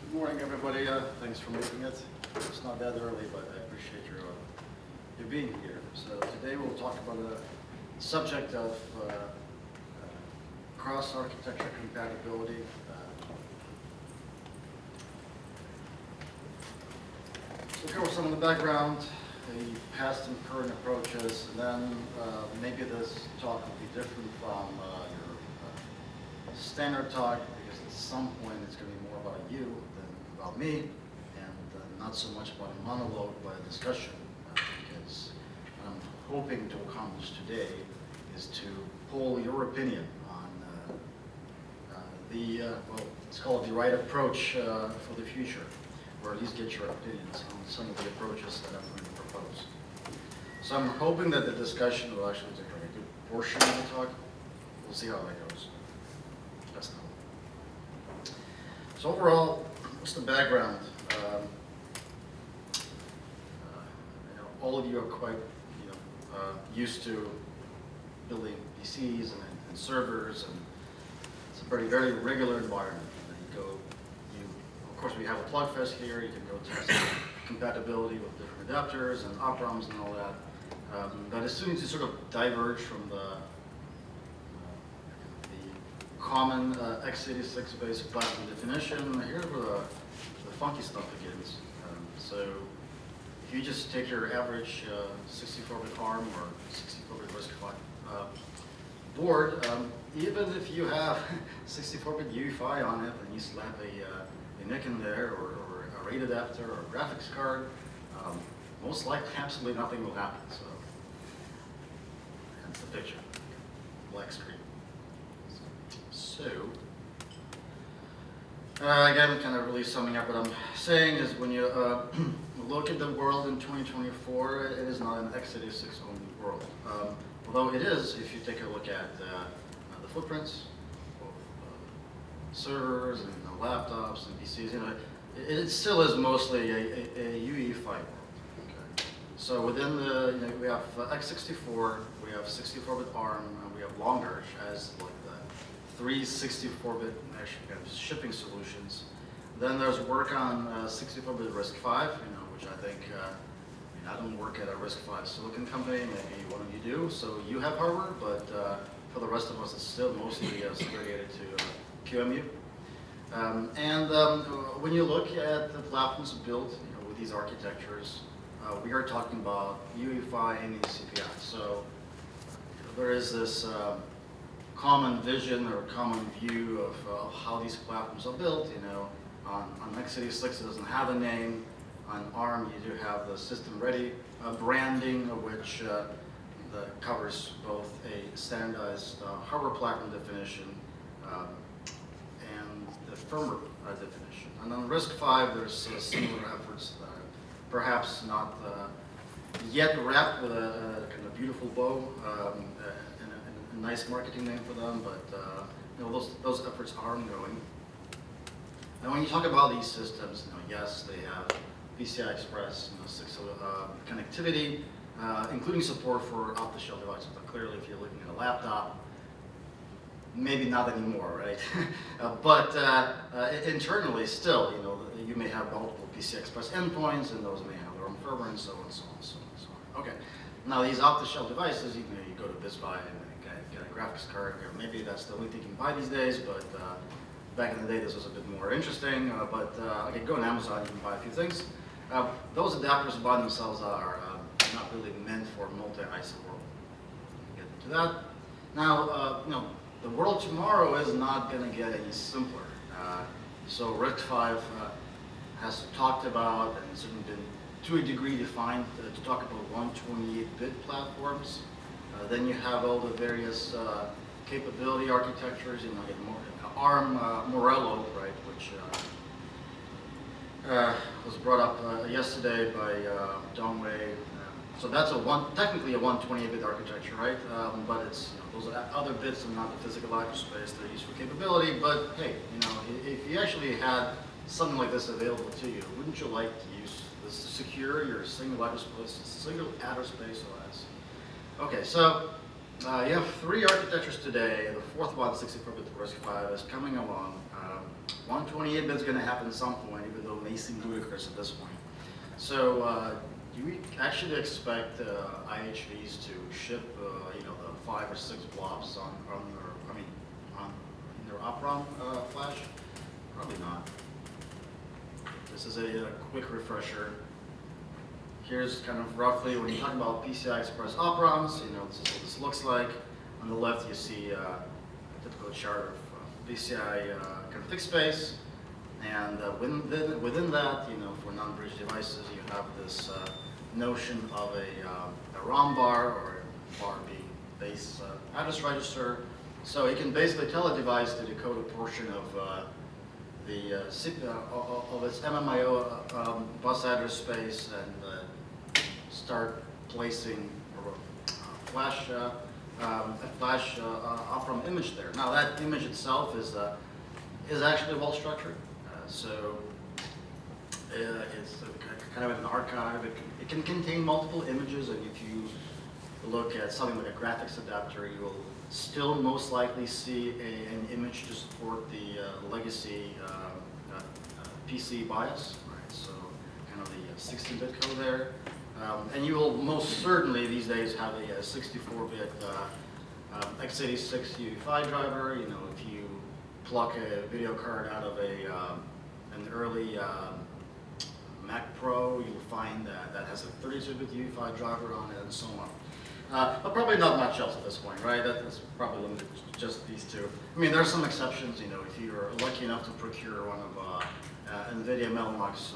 Good morning, everybody. Thanks for making it. It's not that early, but I appreciate your being here. So today we'll talk about the subject of cross-architecture compatibility. So cover some of the background, the past and current approaches, and then maybe this talk will be different from your standard talk, because at some point it's going to be more about you than about me, and not so much about a monologue, but a discussion. Because what I'm hoping to accomplish today is to poll your opinion on well, let's call it the right approach for the future, or at least get your opinions on some of the approaches that I'm going to propose. So I'm hoping that the discussion will actually take a good portion of the talk. We'll see how that goes. That's not. So overall, what's the background? All of you are quite used to building PCs and servers, and it's a very regular environment. Of course, we have a plug fest here. You can go test compatibility with different adapters and OpRoms and all that. But as soon as you sort of diverge from the common x86-based platform definition, here's where the funky stuff begins. So if you just take your average 64-bit ARM or 64-bit RISC-V board, even if you have 64-bit UEFI on it and you slap a NIC in there, or a RAID adapter, or a graphics card, most likely absolutely nothing will happen. So that's the picture, black screen. So again, kind of really summing up what I'm saying is, when you look at the world in 2024, it is not an x86 only world. Although it is, if you take a look at the footprints of servers and laptops and PCs, it still is mostly a UEFI world. Okay. So within the, we have x64, we have 64-bit ARM, and we have LongArch as like the 3 64-bit shipping solutions. Then there's work on 64-bit RISC-V, which I think, I don't work at a RISC-V silicon company, maybe one of you do, so you have hardware, but for the rest of us, it's still mostly segregated to QEMU. When you look at the platforms built with these architectures, we are talking about UEFI and CPI. So there is this common vision or common view of how these platforms are built. On x86 it doesn't have a name. On ARM you do have the system-ready branding, which that covers both a standardized hardware platform definition and the firmware definition. And on RISC-V, there's similar efforts that are perhaps not yet wrapped with a kind of beautiful bow and a nice marketing name for them, but those efforts are ongoing. And when you talk about these systems, yes, they have PCI Express, connectivity, including support for off-the-shelf devices. But clearly, if you're looking at a laptop, maybe not anymore, right? But internally, still, you may have multiple PCI Express endpoints, and those may have their own firmware, and so on, so on, so on, so on. Okay. Now, these off-the-shelf devices, you go to Best Buy and get a graphics card. Maybe that's the only thing you can buy these days, but back in the day, this was a bit more interesting. Okay, go on Amazon, you can buy a few things. Those adapters by themselves are not really meant for multi-ISA world. We'll get into that. Now, the world tomorrow is not going to get any simpler. So RISC-V has talked about, and certainly been to a degree defined, to talk about 128-bit platforms. Then you have all the various capability architectures, ARM Morello, right, which was brought up yesterday by Dongwei. So that's technically a 128-bit architecture, right? But it's those other bits are not the physical address space; they're used for capability. But hey, if you actually had something like this available to you, wouldn't you like to use this to secure your single address space OS? Okay, so you have 3 architectures today. The 4th one, 64-bit RISC-V, is coming along. 128 bit's going to happen at some point, even though it may seem ludicrous at this point. So do we actually expect IHVs to ship, you know, the 5 or 6 blobs on their, in their OpRom flash? Probably not. This is a quick refresher. Here's kind of roughly when you talk about PCI Express OpRoms, you know, this is what this looks like. On the left, you see a typical chart of PCI config space, and within that, you know, for non-bridge devices, you have this notion of a ROM bar, or bar being base address register. So it can basically tell a device to decode a portion of of its MMIO bus address space and start placing a flash OpRom image there. Now that image itself is actually well structured. So it's kind of an archive. It can contain multiple images, and if you look at something like a graphics adapter, you will still most likely see an image to support the legacy PC BIOS, right? So kind of the 16-bit code there. And you will most certainly these days have a 64-bit x86 UEFI driver. You know, if you pluck a video card out of an early Mac Pro, you'll find that has a 32-bit UEFI driver on it, and so on. But probably not much else at this point, right? That's probably limited to just these two. I mean, there are some exceptions. You know, if you're lucky enough to procure one of NVIDIA Mellanox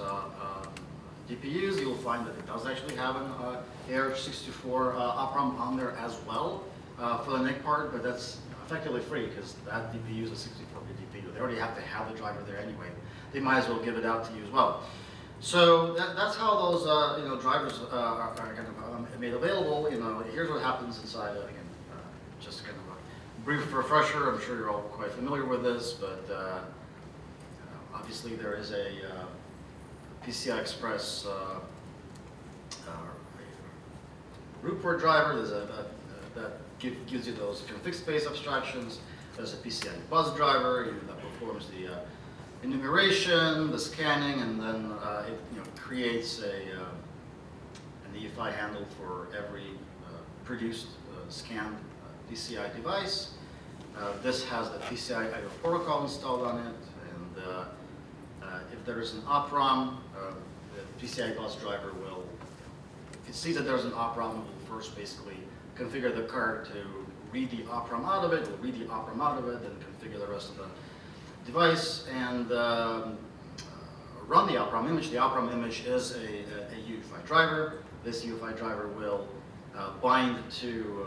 GPUs, you'll find that it does actually have an AArch64 OpRom on there as well for the NIC part, but that's effectively free because that DPU is a 64-bit DPU. They already have to have the driver there anyway. They might as well give it out to you as well. So that's how those you know, drivers are kind of made available. You know, here's what happens inside. Again, just kind of a brief refresher. I'm sure you're all quite familiar with this, but obviously there is a PCI Express root port driver. There's that gives you those config space abstractions. There's a PCI bus driver, you know, that performs the enumeration, the scanning, and then it, you know, creates an EFI handle for every produced scanned PCI device. This has the PCI I/O protocol installed on it, and if there is an OpRom, the PCI bus driver will, if it sees that there's an OpRom, it will first basically configure the card to read the OpRom out of it, will read the OpRom out of it, then configure the rest of the device and run the OpRom image. The OpRom image is a UEFI driver. This UEFI driver will bind to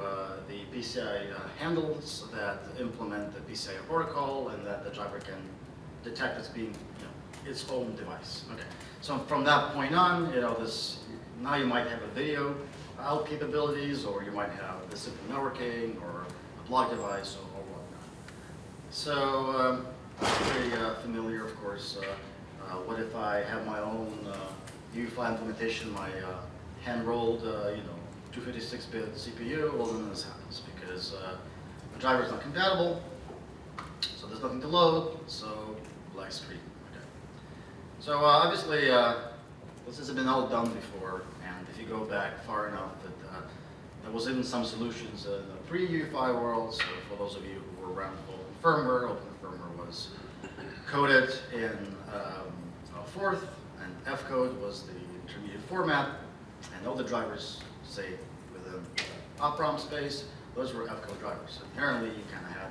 the PCI handles that implement the PCI protocol, and that the driver can detect as being, you know, its own device. Okay. So from that point on, you know, now you might have a video out capabilities, or you might have the simple networking, or a block device, or whatnot. So very familiar, of course. What if I have my own UEFI implementation, my hand-rolled, you know, 256-bit CPU? Well, then this happens because the driver is not compatible, so there's nothing to load, so black screen. Okay. So obviously, this has been all done before, and if you go back far enough, there was even some solutions in the pre-UEFI world. So for those of you who were around for Firmware, OpenFirmware was coded in Forth, and F code was the intermediate format, and all the drivers, say within OpRom space, those were F code drivers. So inherently, you kind of had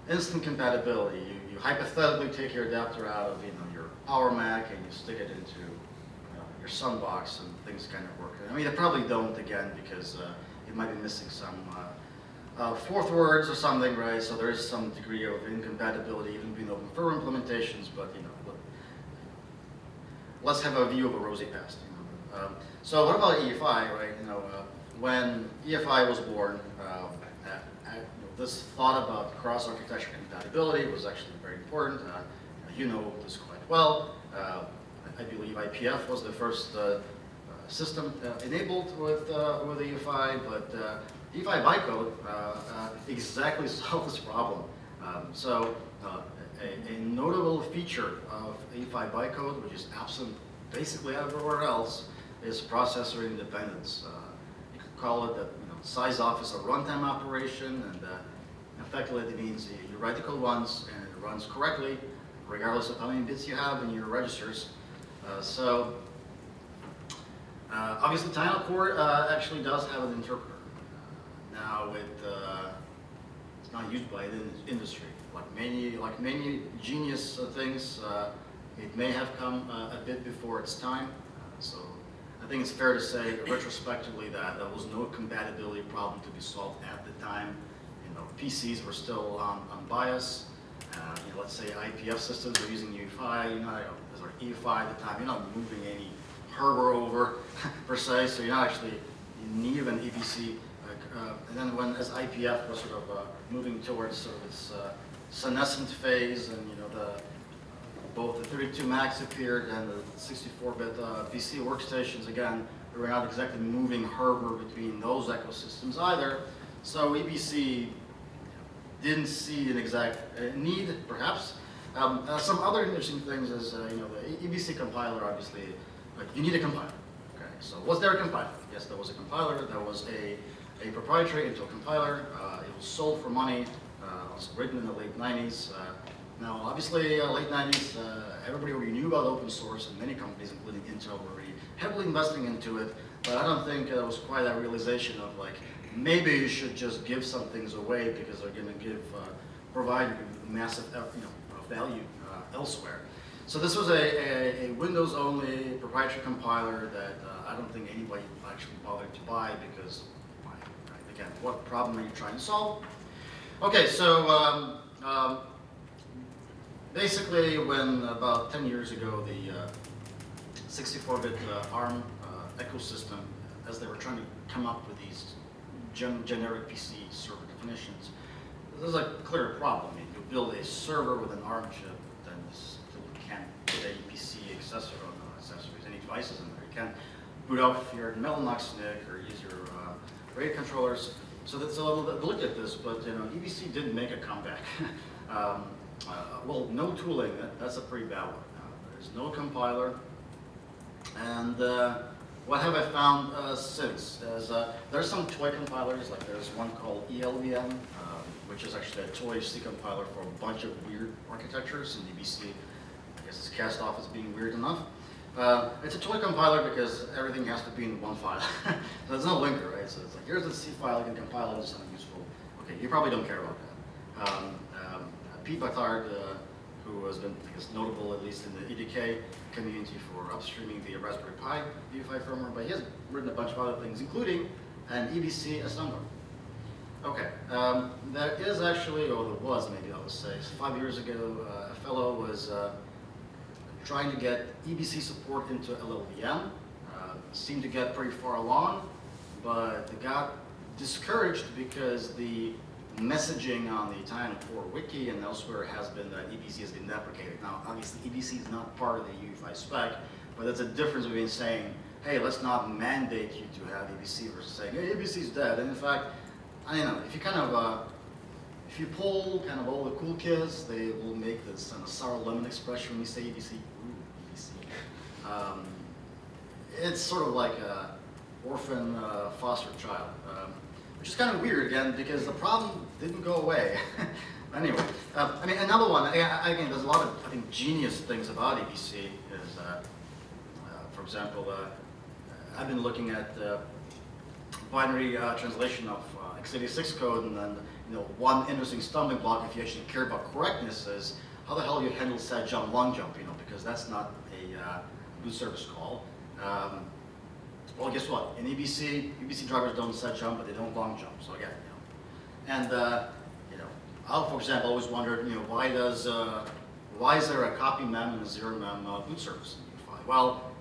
instant compatibility. You hypothetically take your adapter out of, you know, your Power Mac and you stick it into your Sunbox, and things kind of work. I mean, they probably don't, again, because it might be missing some fourth words or something, right? So there is some degree of incompatibility even between OpenFirmware implementations, but, you know, let's have a view of a rosy past. You know. So what about EFI, right? You know, when EFI was born, this thought about cross-architecture compatibility was actually very important. You know this quite well. I believe IPF was the first system enabled with EFI, but EFI bytecode exactly solved this problem. So a notable feature of UEFI bytecode, which is absent basically everywhere else, is processor independence. You could call it that, size off is a runtime operation, and effectively it means you write the code once and it runs correctly, regardless of how many bits you have in your registers. Obviously, Tiano core actually does have an interpreter. Now, it's not used by the industry. Like many genius things, it may have come a bit before its time. So I think it's fair to say retrospectively that there was no compatibility problem to be solved at the time. PCs were still on BIOS. Let's say IPF systems are using UEFI. Or UEFI at the time, you're not moving any hardware over per se, so you're not actually in need of an EBC. And then as IPF was sort of moving towards sort of its senescent phase, and both the 32 Macs appeared and the 64-bit PC workstations, again, we were not exactly moving hardware between those ecosystems either. So EBC didn't see an exact need, perhaps. Some other interesting things is, the EBC compiler, obviously, you need a compiler. Okay, so was there a compiler? Yes, there was a compiler. There was a proprietary Intel compiler. It was sold for money. It was written in the late 90s. Now, obviously, late 90s, everybody already knew about open source, and many companies, including Intel, were already heavily investing into it. But I don't think there was quite that realization of maybe you should just give some things away because they're going to provide massive value elsewhere. So this was a Windows-only proprietary compiler that I don't think anybody actually bothered to buy because, again, what problem are you trying to solve? Okay, so basically when about 10 years ago the 64-bit ARM ecosystem, as they were trying to come up with these generic PC server definitions, there's a clear problem. I mean, you build a server with an ARM chip, then you still can't put any PC accessories, any devices in there. You can't boot up your Mellanox NIC or use your RAID controllers. So that's a little bit look at this, but EBC did make a comeback. Well, no tooling. That's a pretty bad one. There's no compiler, and what have I found since? There's some toy compilers, like there's one called ELVM, which is actually a toy C compiler for a bunch of weird architectures, and EBC, I guess, is cast off as being weird enough. It's a toy compiler because everything has to be in one file. So there's no linker, right? So it's like, here's the C file, you can compile it as something useful. Okay, you probably don't care about that. Pete Battard, who has been, I guess, notable at least in the EDK community for upstreaming the Raspberry Pi UEFI firmware, but he has written a bunch of other things, including an EBC assembler. Okay, there is actually, or there was maybe I would say, 5 years ago, a fellow was trying to get EBC support into LLVM. Seemed to get pretty far along, but they got discouraged because the messaging on the Tiano core wiki and elsewhere has been that EBC has been deprecated. Now, obviously, EBC is not part of the UEFI spec, but that's a difference between saying, hey, let's not mandate you to have EBC versus saying, hey, EBC is dead. And in fact, I don't know, if you if you pull kind of all the cool kids, they will make this kind of sour lemon expression when you say EBC. Ooh, EBC. It's sort of like a orphan foster child. Which is kind of weird, again, because the problem didn't go away. Anyway, I mean, another one, again, there's a lot of, I think, genius things about EBC is, for example, I've been looking at binary translation of x86 code, and then, one interesting stumbling block, if you actually care about correctness, is how the hell you handle set jump, long jump, because that's not a boot service call. Well, guess what? In EBC drivers don't set jump, but they don't long jump. So again, and I, for example, always wondered, why is there a copy mem and a zero mem boot service in UEFI? Well,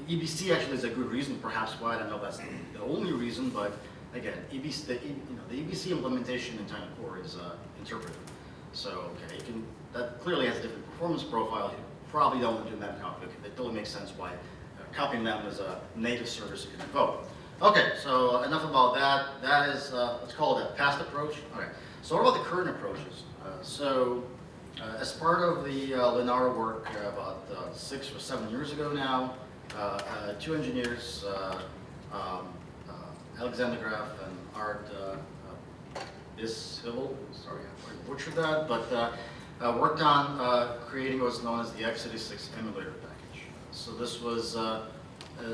EBC actually is a good reason, perhaps why. I don't know if that's the only reason, but again, the EBC implementation in Tiano core is interpreted. So okay, that clearly has a different performance profile. You probably don't want to do mem copy. It totally makes sense why. Copying them as a native service you can invoke. Okay, so enough about that. That is, let's call it a past approach. Okay, so what about the current approaches? So As part of the Lenara work about 6 or 7 years ago now, two engineers, Alexander Graf and Art Ishivel, sorry I butchered that, but worked on creating what's known as the x86 emulator package. So this was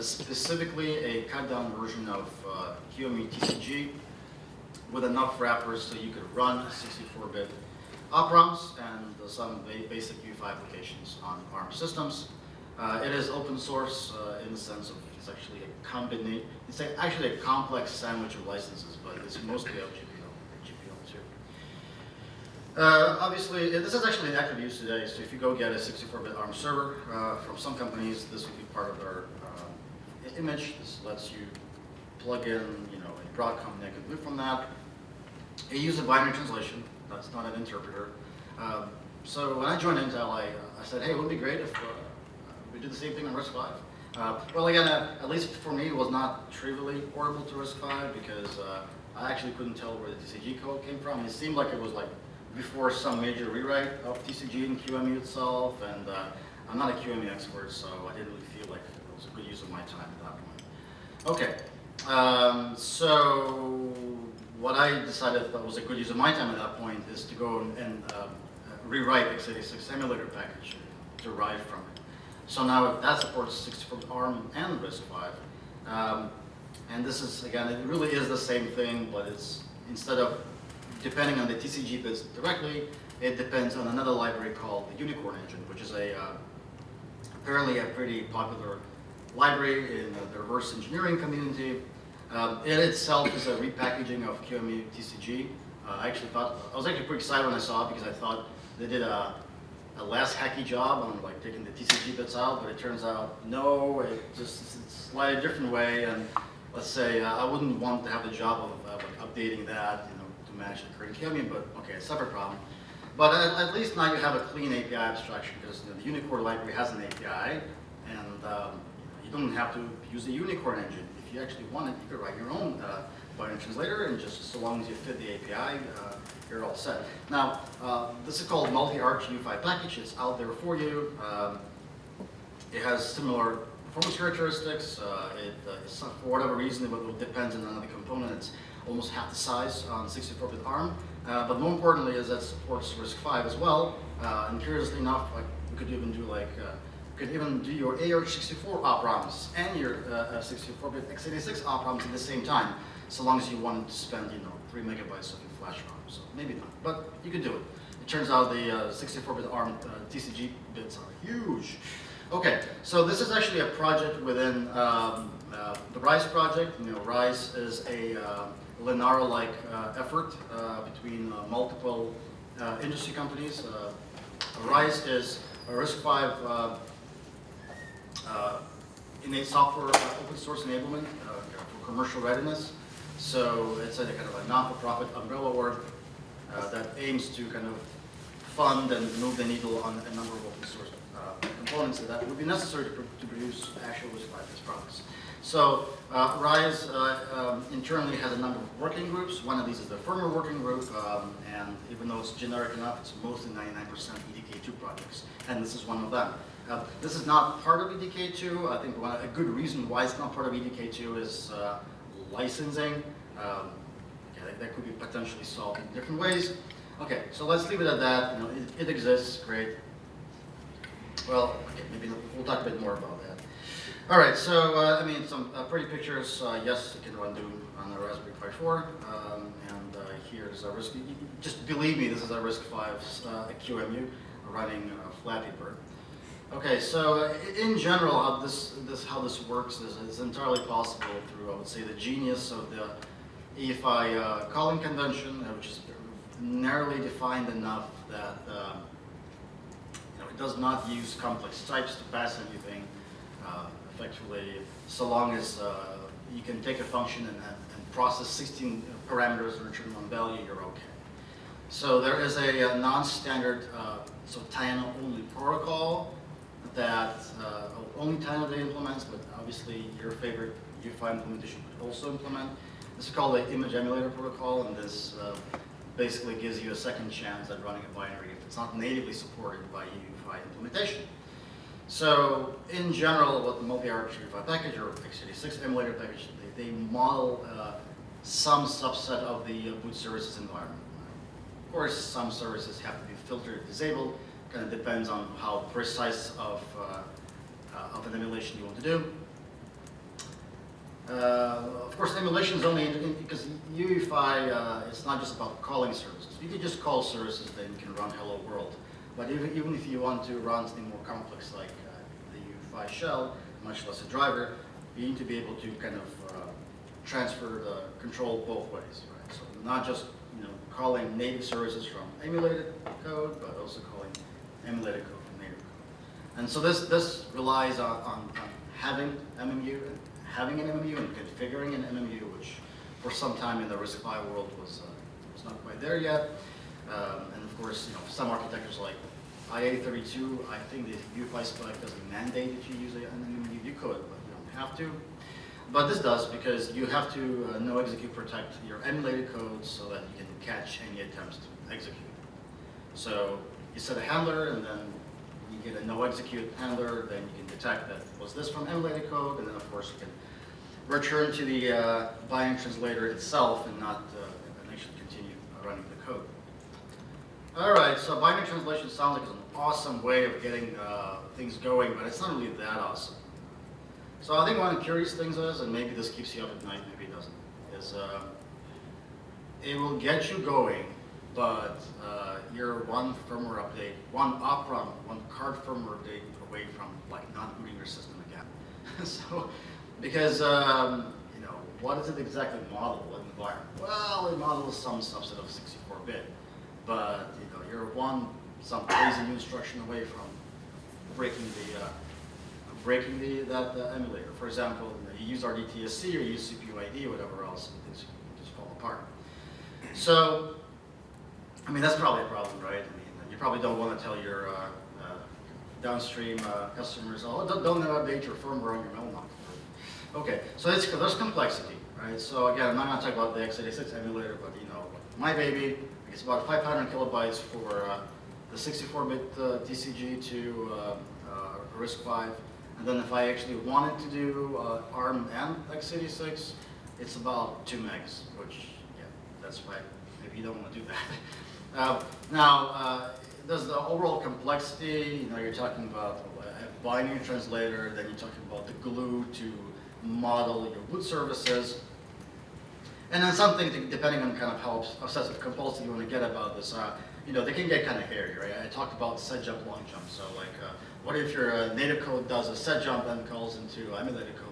specifically a cut-down version of QEMU TCG with enough wrappers so you could run 64-bit OpRoms and some basic UEFI applications on ARM systems. It is open source in the sense of it's actually a combination. It's actually a complex sandwich of licenses, but it's mostly GPL too. Obviously, this is actually in active use today. So if you go get a 64-bit ARM server from some companies, this will be part of their image. This lets you plug in, a Broadcom naked boot from that. It uses a binary translation. That's not an interpreter. So when I joined Intel, I said, hey, it would be great if we did the same thing on RISC-V. Well, again, at least for me, it was not trivially portable to RISC-V because I actually couldn't tell where the TCG code came from. It seemed like it was like before some major rewrite of TCG and QEMU itself, and I'm not a QEMU expert, so I didn't really feel like it was a good use of my time at that point. Okay, so what I decided that was a good use of my time at that point is to go and rewrite x86 emulator package derived from it. So now that supports 64-bit ARM and RISC-V. And this is, again, it really is the same thing, but it's, instead of depending on the TCG bits directly, it depends on another library called the Unicorn Engine, which is apparently a pretty popular library in the reverse engineering community. It itself is a repackaging of QEMU TCG. I was actually pretty excited when I saw it because I thought they did a less hacky job on like taking the TCG bits out, but it turns out no, it's slightly a different way. And let's say I wouldn't want to have the job of updating that, to manage the current QEMU, but okay, a separate problem. But at least now you have a clean API abstraction because the Unicorn library has an API, and you don't have to use the Unicorn engine. If you actually want it, you could write your own binary translator, and just so long as you fit the API, you're all set. Now, this is called multi-AArch UEFI package. It's out there for you. It has similar performance characteristics. For whatever reason, it depends on the component. It's almost half the size on 64-bit ARM. But more importantly, is that it supports RISC-V as well. And curiously enough, we could even do your AArch64 OpRoms and your 64-bit x86 OpRoms at the same time, so long as you wanted to spend 3 megabytes of your flash ROM. So maybe not, but you could do it. It turns out the 64-bit ARM TCG bits are huge. Okay, so this is actually a project within the RISE project. RISE is a Lenara-like effort between multiple industry companies. RISE is a RISC-V innate software open source enablement for commercial readiness. So it's a kind of a non-for-profit umbrella work that aims to kind of fund and move the needle on a number of open source components that would be necessary to produce actual RISC-V products. So RISE internally has a number of working groups. One of these is the Firmware working group, and even though it's generic enough, it's mostly 99% EDK2 projects, and this is one of them. This is not part of EDK2. I think a good reason why it's not part of EDK2 is licensing. That could be potentially solved in different ways. Okay, so let's leave it at that. It exists, great. Well, okay, maybe we'll talk a bit more about that. All right, so some pretty pictures. Yes, you can run Doom on the Raspberry Pi 4, and here's a RISC. Just believe me, this is a RISC-V QEMU running Flappy Bird. Okay, so in general, how this works is it's entirely possible through, I would say, the genius of the UEFI calling convention, which is narrowly defined enough that it does not use complex types to pass anything effectively, so long as you can take a function and process 16 parameters and return one value, you're okay. So there is a non-standard, Tiano only protocol that only Tiano implements, but obviously your favorite UEFI implementation could also implement. This is called the image emulator protocol, and this basically gives you a second chance at running a binary if it's not natively supported by UEFI implementation. So in general, what the multi-ARch UEFI package or x86 emulator package, they model some subset of the boot services environment. Of course, some services have to be filtered, disabled. Kind of depends on how precise of an emulation you want to do. Of course, emulation is only because UEFI, it's not just about calling services. You can just call services, then you can run hello world. But even if you want to run something more complex like the UEFI shell, much less a driver, you need to be able to kind of transfer the control both ways, right? So not just calling native services from emulated code, but also calling emulated code from native code. And so this relies on having MMU, having an MMU and configuring an MMU, which for some time in the RISC-V world was not quite there yet. And of course, some architectures like IA32, I think the UEFI spec doesn't mandate that you use an MMU. You could, but you don't have to. But this does, because you have to no execute protect your emulated code so that you can catch any attempts to execute. So you set a handler, and then you get a no execute handler, then you can detect that was this from emulated code, and then of course you can return to the binary translator itself and not and actually continue running the code. All right, so binary translation sounds like it's an awesome way of getting things going, but it's not really that awesome. So I think one of the curious things is, and maybe this keeps you up at night, maybe it doesn't, is it will get you going, but you're one firmware update, one OpRom, one card firmware update away from like not booting your system again. So, because what is it exactly model in the environment? Well, it models some subset of 64-bit, but you're some crazy new instruction away from breaking that emulator. For example, you use RDTSC or you use CPU ID, whatever else, and things just fall apart. So, I mean, that's probably a problem, right? I mean, you probably don't want to tell your downstream customers, oh, don't update your firmware on your Melmont. Okay, so there's complexity, right? So again, I'm not going to talk about the x86 emulator, but my baby, it's about 500 kilobytes for the 64-bit TCG to RISC-V. And then if I actually wanted to do ARM and x86, it's about 2 megs, which, yeah, that's why maybe you don't want to do that. Now, there's the overall complexity. You're talking about a binary translator, then you're talking about the glue to model your boot services. And then something, depending on kind of how obsessive compulsive you want to get about this, they can get kind of hairy, right? I talked about set jump, long jump. So like, what if your native code does a set jump and calls into emulated code,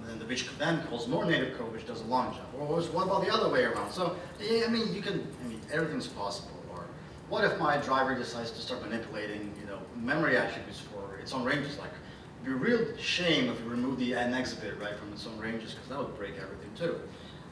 and which then calls more native code, which does a long jump? Or what about the other way around? So, I mean, everything's possible. Or what if my driver decides to start manipulating, memory attributes for its own ranges? Like, it'd be a real shame if you remove the NX bit, right, from its own ranges, because that would break everything too.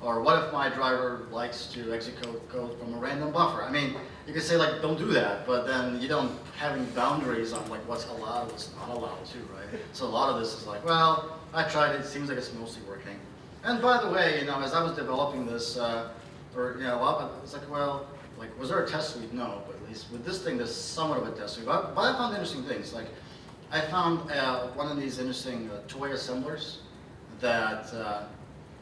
Or what if my driver likes to execute code from a random buffer? I mean, you can say like, don't do that, but then you don't have any boundaries on like what's allowed, what's not allowed too, right? So a lot of this is like, well, I tried it, it seems like it's mostly working. And by the way, as I was developing this, it's like, well, like, was there a test suite? No, but at least with this thing, there's somewhat of a test suite. But I found interesting things. Like, I found one of these interesting toy assemblers that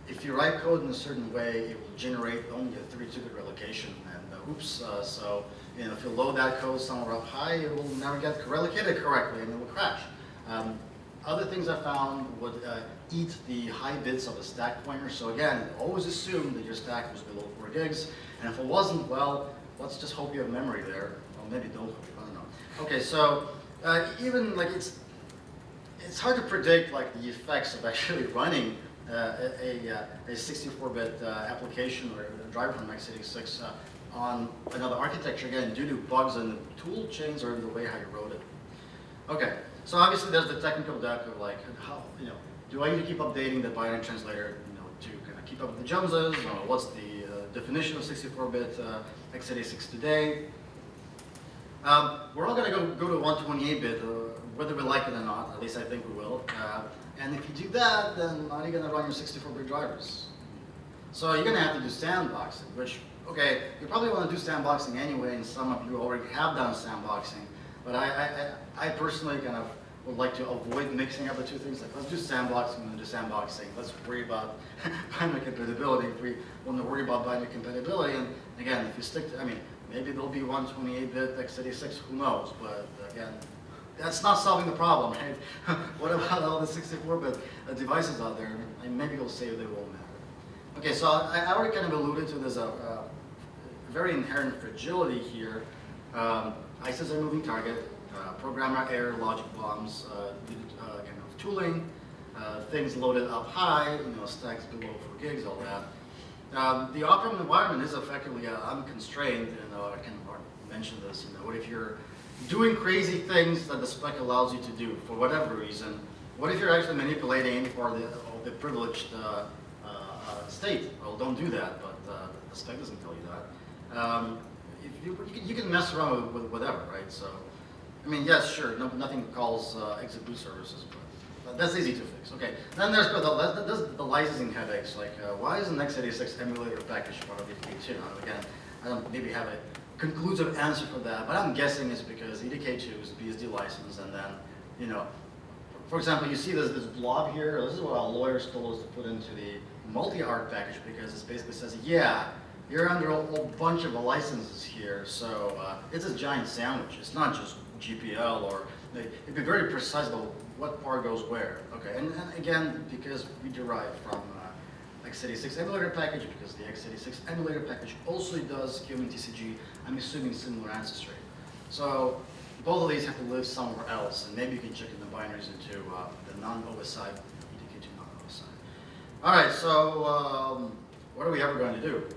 if you write code in a certain way, it will generate only a 32-bit relocation. And oops, so if you load that code somewhere up high, it will never get relocated correctly and it will crash. Other things I found would eat the high bits of the stack pointer. So again, always assume that your stack was below 4 gigs. And if it wasn't, well, let's just hope you have memory there. Well, maybe don't hope, I don't know. Okay, so even like it's hard to predict like the effects of actually running a 64-bit application or a driver from x86 on another architecture, again, due to bugs in the tool chains or in the way how you wrote it. Okay, so obviously there's the technical depth of like how, do I need to keep updating the binary translator, to kind of keep up with the Joneses? What's the definition of 64-bit x86 today? We're all going to go to 128-bit, whether we like it or not. At least I think we will. And if you do that, then how are you going to run your 64-bit drivers? So you're going to have to do sandboxing, which okay, you probably want to do sandboxing anyway, and some of you already have done sandboxing, but I personally kind of would like to avoid mixing up the two things. Like, let's do sandboxing and do sandboxing. Let's worry about binary compatibility if we want to worry about binary compatibility. And again, if you stick to, I mean, maybe there'll be 128-bit x86, who knows? But again, that's not solving the problem, right? What about all the 64-bit devices out there? And maybe you'll say they won't matter. Okay, so I already kind of alluded to there's a very inherent fragility here. ICE is a moving target. Programmer error, logic bombs, kind of tooling, things loaded up high, stacks below 4 gigs, all that. The OpRom environment is effectively unconstrained, and I can mention this. What if you're doing crazy things that the spec allows you to do for whatever reason? What if you're actually manipulating any part of the privileged state? Well, don't do that, but the spec doesn't tell you that. If you can mess around with whatever, right? So. I mean, yes, sure, nothing calls exit boot services, but that's easy to fix. Okay, then there's the licensing headaches, like why is an x86 emulator package part of EDK2? Again, I don't maybe have a conclusive answer for that, but I'm guessing it's because EDK2 is BSD license, and then, for example, you see this blob here. This is what our lawyers told us to put into the multi-ARC package, because it basically says, yeah, you're under a whole bunch of licenses here, so it's a giant sandwich. It's not just GPL, or it'd be very precise about what part goes where. Okay, and again, because we derive from x86 emulator package, because the x86 emulator package also does QEMU and TCG, I'm assuming similar ancestry. So both of these have to live somewhere else, and maybe you can check in the binaries into the non-OSI, EDK2 non-OSI. All right, so what are we ever going to do?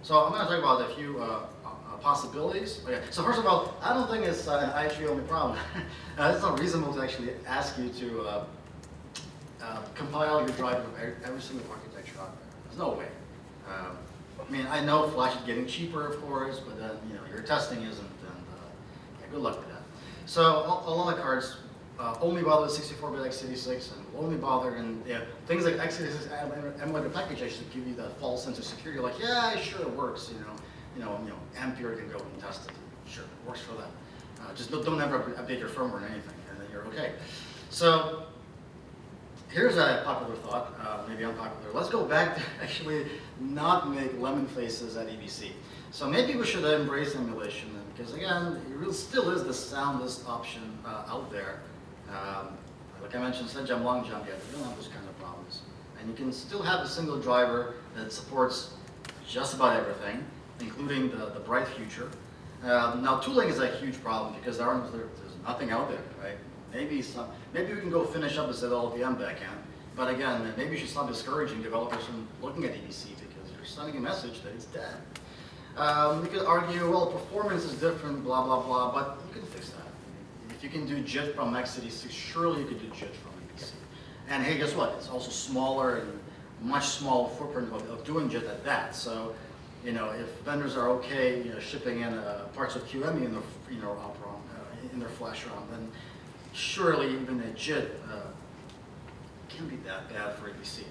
So I'm going to talk about a few possibilities. Okay. So first of all, I don't think it's an IHV only problem. It's not reasonable to actually ask you to compile your driver for every single architecture out there. There's no way. I mean, I know Flash is getting cheaper, of course, but then your testing isn't, and yeah, good luck with that. So a lot of cards only bother with 64-bit x86, and only bother in things like x86 emulator package actually give you that false sense of security. Like, yeah, sure it works. Ampere can go and test it. Sure, it works for them. Just don't ever update your firmware or anything, and then you're okay. So here's a popular thought, maybe unpopular. Let's go back to actually not make lemon faces at EBC. So maybe we should embrace emulation, because again, it still is the soundest option out there. Like I mentioned, set jump, long jump, yeah, you don't have those kind of problems. And you can still have a single driver that supports just about everything, including the bright future. Now, tooling is a huge problem, because there's nothing out there, right? Maybe we can go finish up the ZLVM backend, but again, maybe you should stop discouraging developers from looking at EBC, because you're sending a message that it's dead. You could argue, well, performance is different, blah, blah, blah, but you can fix that. If you can do JIT from x86, surely you could do JIT from EBC. And hey, guess what? It's also smaller and much smaller footprint of doing JIT at that. So, if vendors are okay, shipping in parts of QEMU in their, OpRom, in their flash ROM, then surely even a JIT can't be that bad for EBC.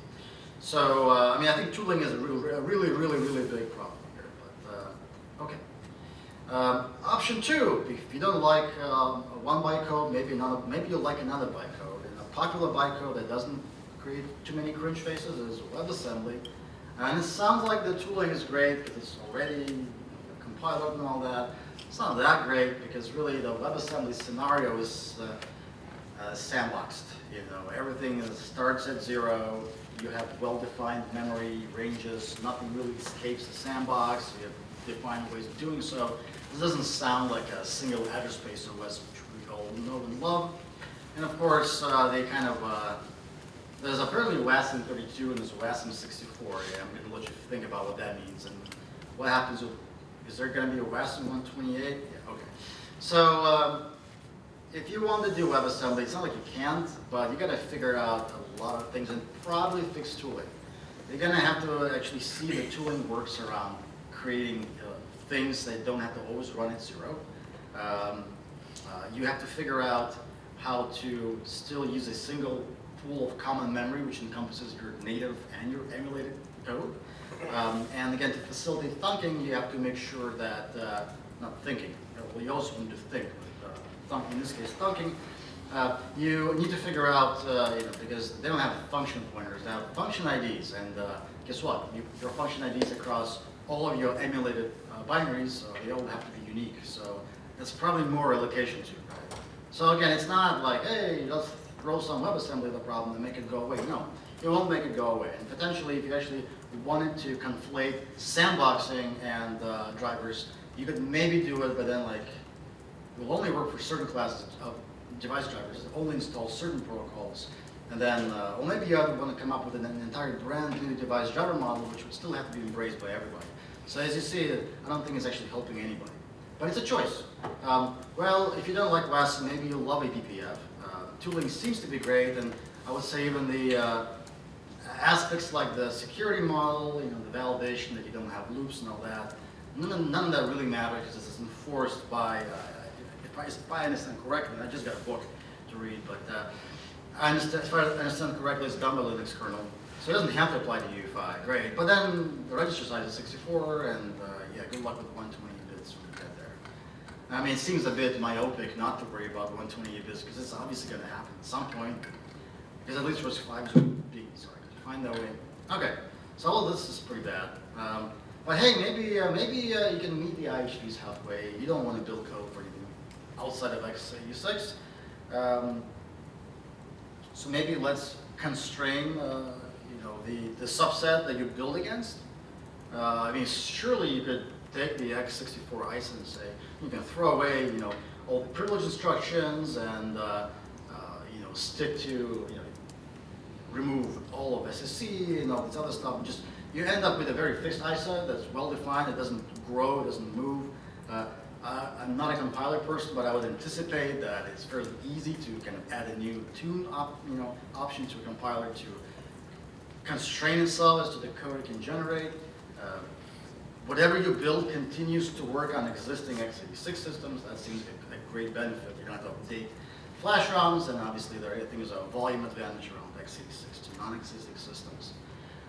So, I mean, I think tooling is a really, really big problem here. But okay. Option two, if you don't like one bytecode, maybe you'll like another bytecode. And a popular bytecode that doesn't create too many cringe faces is WebAssembly. And it sounds like the tooling is great because it's already compiled and all that. It's not that great, because really the WebAssembly scenario is sandboxed. Everything starts at 0. You have well-defined memory ranges. Nothing really escapes the sandbox. You have defined ways of doing so. This doesn't sound like a single address space OS, which we all know and love. And of course, they kind of there's apparently WASM32 and there's WASM64. Yeah, I'm going to let you think about what that means and what happens with, is there going to be a WASM128? Yeah, okay. So if you want to do WebAssembly, it's not like you can't, but you got to figure out a lot of things and probably fix tooling. You're going to have to actually see the tooling works around creating things that don't have to always run at 0. You have to figure out how to still use a single pool of common memory, which encompasses your native and your emulated code. And again, to facilitate thunking, you have to make sure that, not thinking, well, you also need to think, in this case, thunking, you need to figure out, because they don't have function pointers, they have function IDs, and guess what? Your function IDs across all of your emulated binaries, they all have to be unique, so that's probably more allocation to, right? So again, it's not like, hey, let's throw some WebAssembly at the problem and make it go away. No, it won't make it go away. And potentially, if you actually wanted to conflate sandboxing and drivers, you could maybe do it, but then like, it will only work for certain classes of device drivers, only install certain protocols. And then, or maybe you want to come up with an entire brand new device driver model, which would still have to be embraced by everybody. So as you see, I don't think it's actually helping anybody. But it's a choice. Well, if you don't like WAS, maybe you'll love APPF. Tooling seems to be great, and I would say even the aspects like the security model, the validation that you don't have loops and all that, none of that really matters because it's enforced by, if I understand correctly, and I just got a book to read, but I understand, if I understand correctly, it's done by Linux kernel, so it doesn't have to apply to UEFI, great. But then the register size is 64, and yeah, good luck with 120 bits when you get there. I mean, it seems a bit myopic not to worry about 128 bits because it's obviously going to happen at some point. Because at least RISC-V is going to be, sorry, did you find that way? Okay, so all of this is pretty bad. But hey, maybe you can meet the IHVs halfway. You don't want to build code for anything outside of x86. So maybe let's constrain, the subset that you build against. I mean, surely you could take the x64 ISA and say you can throw away, all the privilege instructions and stick to, remove all of SSC and all this other stuff. And you end up with a very fixed ISA that's well defined. It doesn't grow, it doesn't move. I'm not a compiler person, but I would anticipate that it's fairly easy to kind of add a new tune option to a compiler to constrain itself as to the code it can generate. Whatever you build continues to work on existing x86 systems. That seems a great benefit. You don't have to update flash ROMs, and obviously I think there's a volume advantage around x86 to non-x86 systems.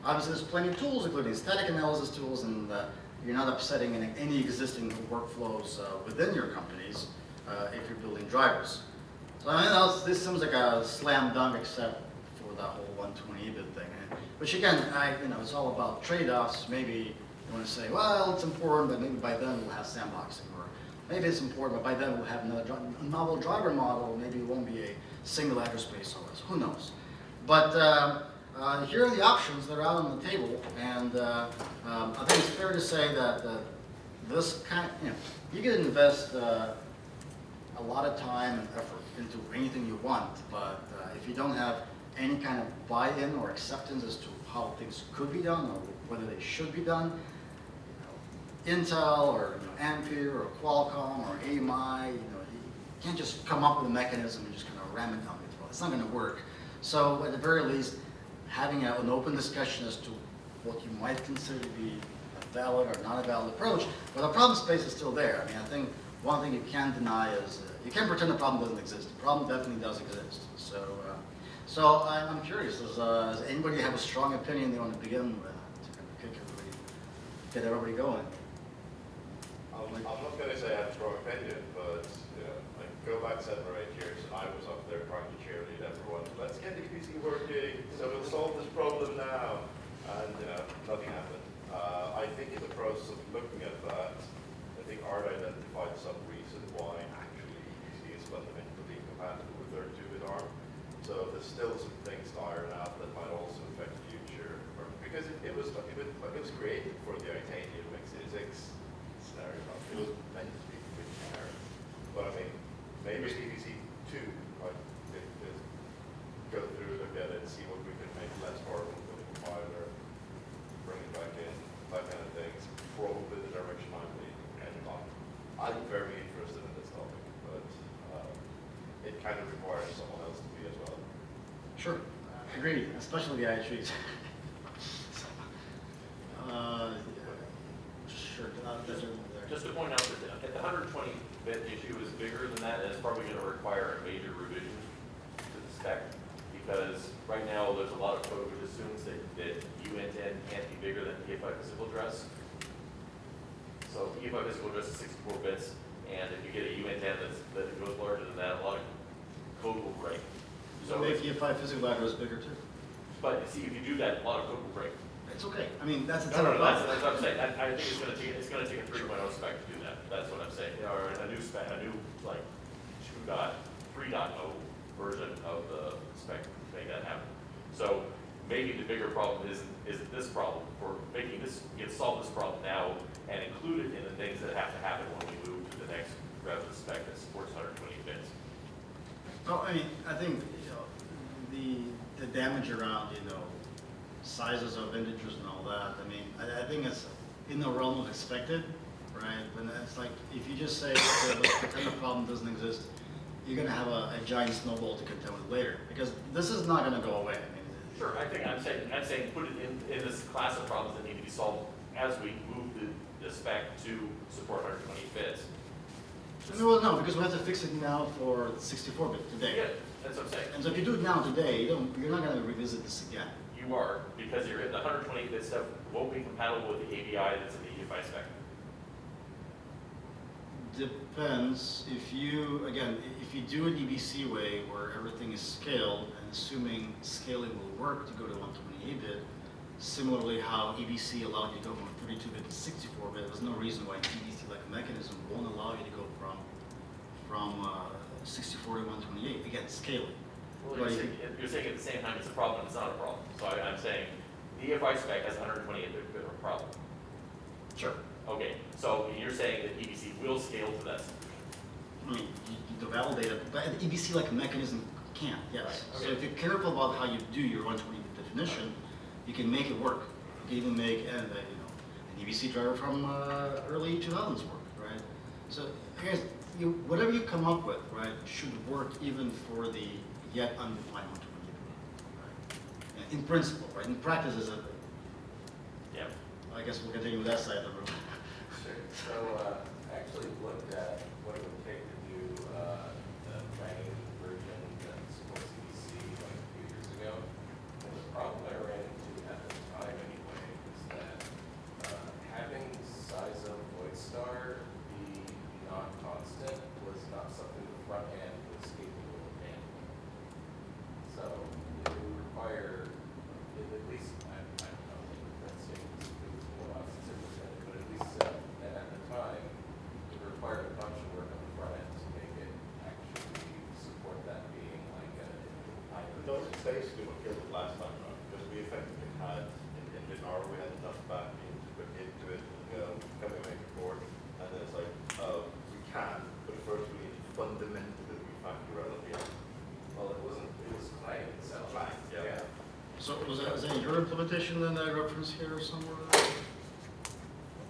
Obviously, there's plenty of tools, including static analysis tools, and you're not upsetting any existing workflows within your companies if you're building drivers. So I mean, this seems like a slam dunk, except for that whole 128-bit thing. Which again, it's all about trade-offs. Maybe you want to say, well, it's important, but maybe by then we'll have sandboxing, or maybe it's important, but by then we'll have a novel driver model. Maybe it won't be a single address space OS. Who knows? But here are the options that are out on the table, and I think it's fair to say that this kind, you can invest a lot of time and effort into anything you want, but if you don't have any kind of buy-in or acceptance as to how things could be done or whether they should be done, Intel or Ampere or Qualcomm or AMI, you can't just come up with a mechanism and just kind of ram it down your throat. It's not going to work. So at the very least, having an open discussion as to what you might consider to be a valid or not a valid approach, but the problem space is still there. I mean, I think one thing you can't deny is you can't pretend the problem doesn't exist. The problem definitely does exist. So I'm curious, does anybody have a strong opinion they want to begin with to kind of get everybody going? I'm not going to say I have a strong opinion, but like go back 7 or 8 years, and I was up there trying to cheerlead everyone. Let's get the PC working, so we'll solve this problem now, and nothing happened. I think in the process of looking at that, I think Art identified some reason why actually PC is fundamentally compatible with 32-bit ARM. So there's still some things to iron out that might also affect future, because it was created for the Itanium x86 scenario. It was meant to be completely generic. But I mean, maybe BBC2 might go through, look at it, see what we can make less horrible with the compiler, bring it back in, that kind of thing. It's probably the direction I'm heading on. I'm very interested in this topic, but it kind of requires someone else to be as well. Sure, agreed, especially the IHVs. Sure, just to point out that the 120-bit issue is bigger than that, and it's probably going to require a major revision to the spec, because right now there's a lot of code which assumes that U end-to-end can't be bigger than PFI UEFI physical address is 64 bits, and if you get a U-antenna that goes larger than that, a lot of code will break. So make UEFI physical address bigger too. But see, if you do that, a lot of code will break. It's okay. I mean, that's a No, that's what I'm saying. I think it's going to take a 3.0 spec to do that. That's what I'm saying. Or a new spec, a new like 3.0 version of the spec to make that happen. So maybe the bigger problem isn't this problem. For making this, you can solve this problem now and include it in the things that have to happen when we move to the next reference spec that supports 120 bits. No, I mean, I think the damage around sizes of integers and all that. I mean, I think it's in the realm of expected, right? But it's like if you just say, okay, let's pretend the problem doesn't exist, you're going to have a giant snowball to contend with later because this is not going to go away. I mean, sure, I'm saying put it in this class of problems that need to be solved as we move the spec to support 120 bits. Well, no, because we have to fix it now for 64-bit today. Yeah, that's what I'm saying. And so if you do it now today, you're not going to revisit this again. You are, because the 120-bit stuff won't be compatible with the ABI that's in the UEFI spec. Depends. If you do an EBC way where everything is scaled, and assuming scaling will work to go to 128-bit, similarly how EBC allowed you to go from 32-bit to 64-bit, there's no reason why EBC-like mechanism won't allow you to go from 64 to 128. Again, scaling. Well, you're saying at the same time it's a problem, it's not a problem. So I'm saying the EFI spec has 128-bit of a problem. Sure. Okay, so you're saying that EBC will scale to that solution. I mean, to validate it, but an EBC-like mechanism can't, yes. Right, okay. So if you're careful about how you do your 120-bit definition, you can make it work. You can even make an EBC driver from early 2000s work, right? So I guess whatever you come up with, right, should work even for the yet undefined 120-bit, right? In principle, right? In practice, is it? Yeah. I guess we'll continue with that side of the room. Sure. So I actually looked at what it would take to do the Chinese version that supports EBC like a few years ago. And the problem I ran into at the time anyway is that having size of void star be non-constant was not something the front end was capable of handling. So it would require, at least, I don't know, that's it was a while since it was in, but at least at the time, it required a bunch of work on the front end to make it actually support that being like a Those are basically what killed it last time around, because we effectively had, in our, we had enough back to put into it, can we make it work? And then it's like, we can, but first we need to fundamentally refactor LPL. Well, it wasn't, it was client itself. client, yeah. So was that your implementation then that I referenced here somewhere?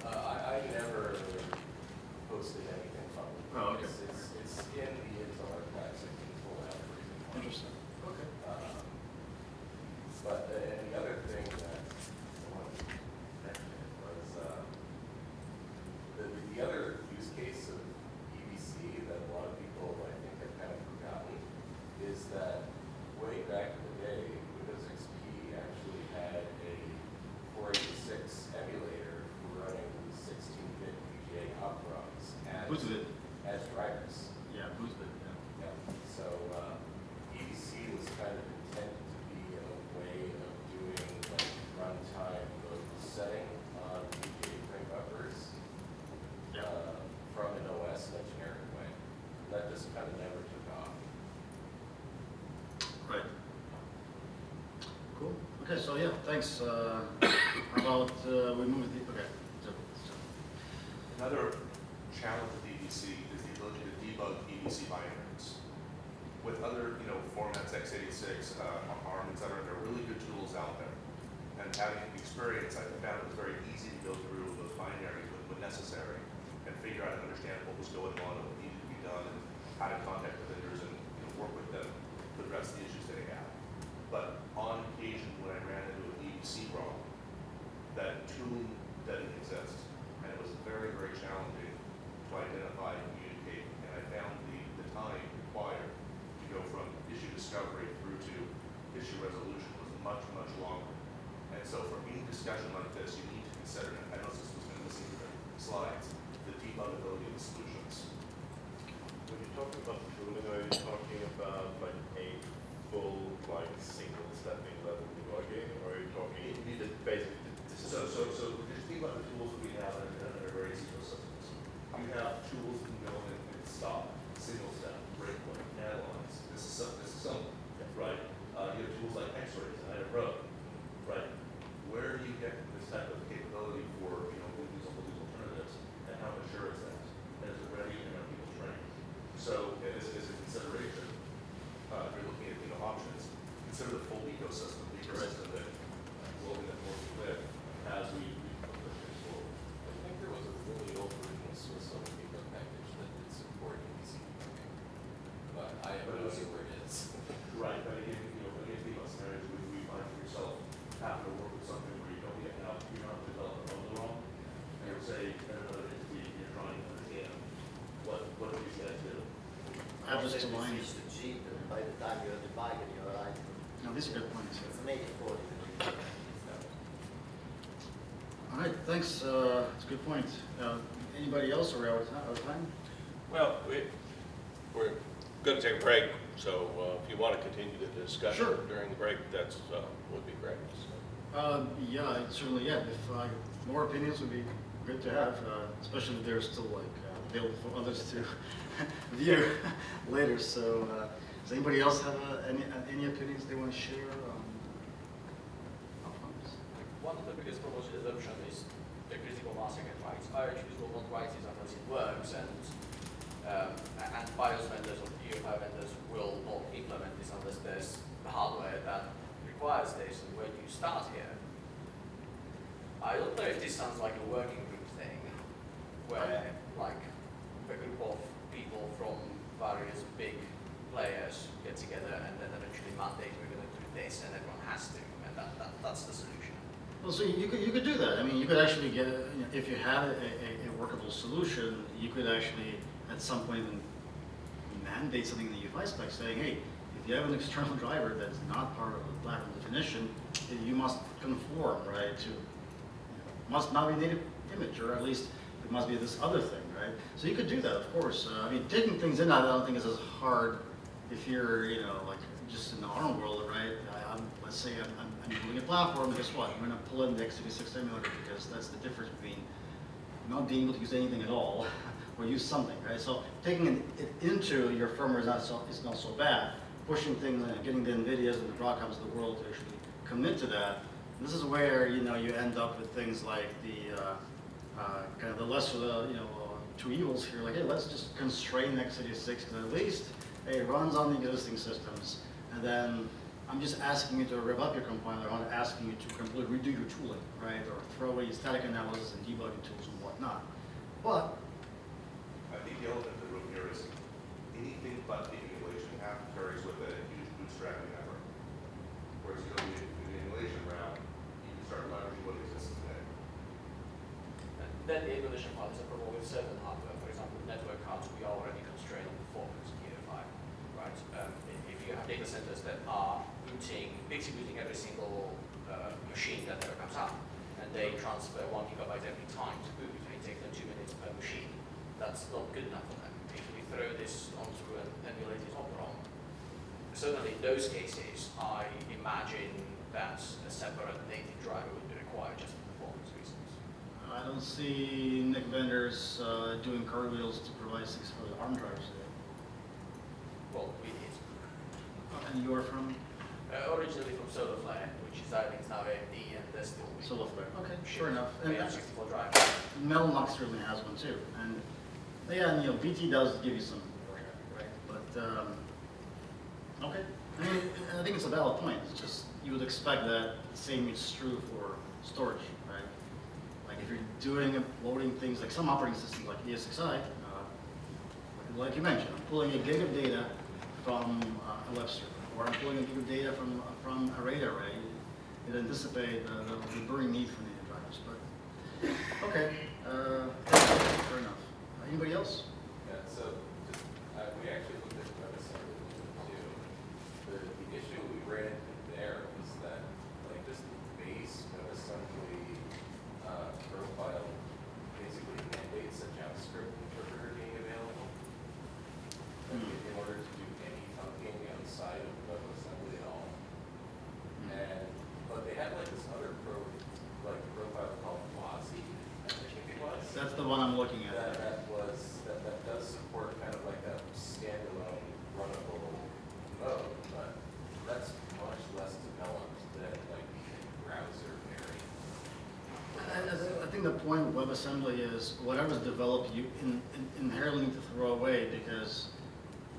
I never posted anything from it. Oh, okay. It's in the Intel archives, I can pull out for you. Interesting. Okay. But and the other thing that I wanted to mention was the other use case of EBC that a lot of people I think have kind of forgotten is that way back in the day, Windows XP actually had a 486 emulator running 16-bit VGA OpRoms Boosted it. as drivers. Yeah, boosted it. Yeah. Yeah, so EBC was kind of intended to be a way of doing like runtime load setting on VGA frame buffers from an OS in a generic way. That just kind of never took off. Right. Cool. Okay, so yeah, thanks. How about we move the, okay. So, Another challenge with EBC is the ability to debug EBC binaries. With other, formats, x86, ARM, et cetera, there are really good tools out there. And having experience, I found it was very easy to go through those binaries when necessary and figure out and understand what was going on and what needed to be done and how to contact the vendors and work with them to address the issues they have. But on occasion, when I ran into an EBC problem, that tool didn't exist. And it was very, very challenging to identify and communicate. And I found the time required to go from issue discovery through to issue resolution was much, much longer. And so for any discussion like this, you need to consider, and I know this was in the slides, the talking about tooling, are you talking about like a full like single stepping level debugging, or are you talking basically So just think about the tools that we have in our various ecosystems. You have tools that can go in and stop, single step, breakpoint, analyze. This is something, right? You have tools like X-rays and IHVs, right? Where do you get this type of capability for, these alternatives, and how mature is that? And is it ready, and are people trained? So, this is a consideration. If you're looking at, options, consider the full ecosystem that we'll work with as we push things forward. I think there was a really old original Swiss debug package that did support EBC debugging, but I have no idea where it is. Right, but again, think about scenarios where you find yourself having to work with something where you don't get out, you're not developing on the wrong. And you'll say, another entity, you're trying to understand what do these guys do? Apples to It's lines. too cheap, and by the time you're debugging, you're like, No, these are good points. it's maybe 40. All right, thanks. That's a good point. Anybody else, or are we out of time? Well, we're going to take a break, so if you want to continue the discussion Sure. during the break, that's would be great. Yeah, certainly, yeah. If more opinions would be good to have, especially if they're still available for others to view later. So, does anybody else have any opinions they want to share? One of the biggest problems with adoption is the critical mass again, right? IHVs will not write it unless it works, and BIOS vendors or UEFI vendors will not implement this unless there's the hardware that requires this. And where do you start here? I don't know if this sounds like a working group thing, where like a group of people from various big players get together and then eventually mandate we're going to do this, and everyone has to, and that's the solution. Well, so you could do that. I mean, you could actually get, if you had a workable solution, you could actually at some point mandate something in the UEFI spec saying, hey, if you have an external driver that's not part of the platform definition, you must conform, right, to, must not be native image, or at least it must be this other thing, right? So you could do that, of course. I mean, taking things in, I don't think is as hard if you're, like just in the ARM world, right? Let's say I'm building a platform, guess what? I'm going to pull in the x86 emulator because that's the difference between not being able to use anything at all or use something, right? So taking it into your firmware is not so bad. Pushing things and getting the NVIDIAs and the Broadcoms of the world to actually commit to that. And this is where you end up with things like the kind of the lesser of the two evils here. Like, hey, let's just constrain x86 because at least it runs on the existing systems, and then I'm just asking you to rev up your compiler. I'm not asking you to completely redo your tooling, right? Or throw away static analysis and debugging tools and whatnot. But I think the elephant in the room here is anything but the emulation app carries with it a huge bootstrapping effort. Whereas in the emulation round, you can start leveraging what exists today. And then the emulation part is a problem with certain hardware. For example, network cards, we are already constrained on performance in UEFI, right? If you have data centers that are booting every single machine that ever comes up, and they transfer 1 gigabyte every time to boot, it may take them 2 minutes per machine. That's not good enough for them. If we throw this onto an emulated OpRom, certainly in those cases, I imagine that a separate native driver would be required just for performance reasons. I don't see NIC vendors doing cartwheels to provide 6 for the ARM drivers today. Well, we did. And you're from Originally from Solarflare, which is I think now AMD, and they're still Solarflare. Okay, sure enough. And AArch64 drive. Melnox certainly has one too. And yeah, BT does give you some overhead, right? But okay. I mean, I think it's a valid point. It's just you would expect that the same is true for storage, right? Like if you're doing loading things like some operating systems like ESXi, like you mentioned, I'm pulling a gig of data from a web server, or I'm pulling a gig of data from a RAID array. It anticipate the burning need for native drivers. But okay, fair enough. Anybody else? Yeah, so just, we actually looked at WebAssembly too. The issue we ran into there was that like this base WebAssembly profile basically mandates a JavaScript interpreter being available. And point with WebAssembly is whatever's developed, you inherently need to throw away because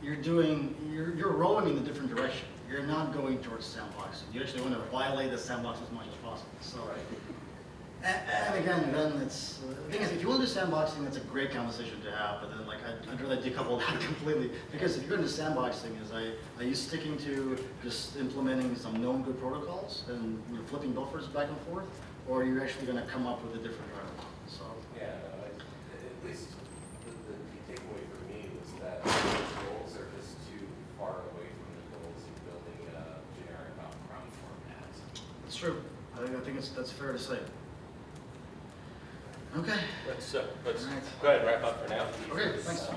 you're rolling in a different direction. You're not going towards sandboxing. You actually want to violate the sandbox as much as possible. So, and again, then it's the thing is, if you want to do sandboxing, that's a great conversation to have. But then, like, I'd rather decouple that completely because if you're going to sandboxing, is I use sticking to just implementing some known good protocols and flipping buffers back and forth, or you're actually going to come up with a different driver. So. Yeah, no, at least the key takeaway for me was that those goals are just too far away from the goals of building a generic OpRom format. It's true. I think that's fair to say. Okay. Let's All right. go ahead and wrap up for now. Okay, thanks.